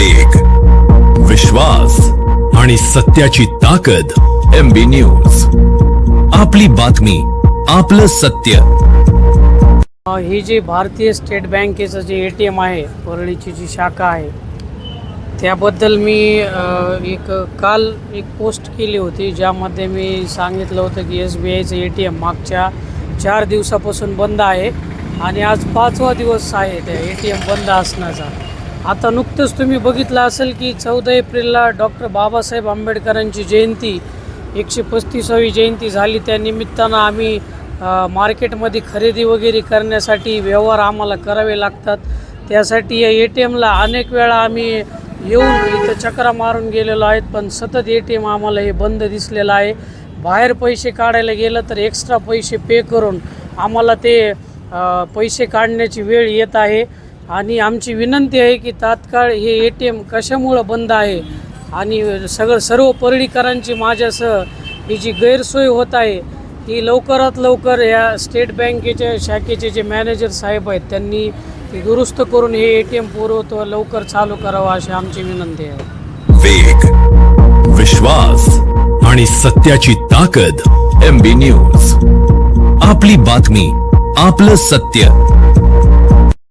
वेग, विश्वास आणि सत्याची ताकद. MB न्यूज, आपली बातमी, आपलं सत्य. ही जी भारतीय स्टेट बँकेचं जे ATM आहे, परळीची जी शाखा आहे, त्याबद्दल मी काल एक पोस्ट केली होती, ज्यामध्ये मी सांगितलं होतं की SBIचं ATM मागच्या 4 दिवसापासून बंद आहे आणि आज 5वा दिवस आहे त्या ATM बंद असण्याचा. आता नुकतंच तुम्ही बघितलं असेल की 14 एप्रिलला डॉक्टर बाबासाहेब आंबेडकरांची जयंती, 135वी जयंती झाली. त्या निमित्तानं आम्ही मार्केटमध्ये खरेदी वगैरे करण्यासाठी व्यवहार आम्हाला करावे लागतात. त्यासाठी या ATMला अनेक वेळा आम्ही येऊन इथं चक्रा मारून गेलेलो आहेत, पण सतत ATM आम्हाला हे बंद दिसलेलं आहे. बाहेर पैसे काढायला गेलं तर एक्स्ट्रा पैसे पे करून आम्हाला ते पैसे काढण्याची वेळ येत आहे. आणि आमची विनंती आहे की तात्काळ हे ATM कशामुळं बंद आहे आणि सर्व परळीकरांची माझ्यासह ही जी गैरसोय होत आहे, ही लवकरात लवकर या स्टेट बँकेच्या शाखेचे जे मॅनेजर साहेब आहेत त्यांनी ती दुरुस्त करून हे ATM पुरवठा लवकर चालू करावा अशी आमची विनंती आहे. वेग, विश्वास आणि सत्याची ताकद. MB न्यूज, आपली बातमी, आपलं सत्य.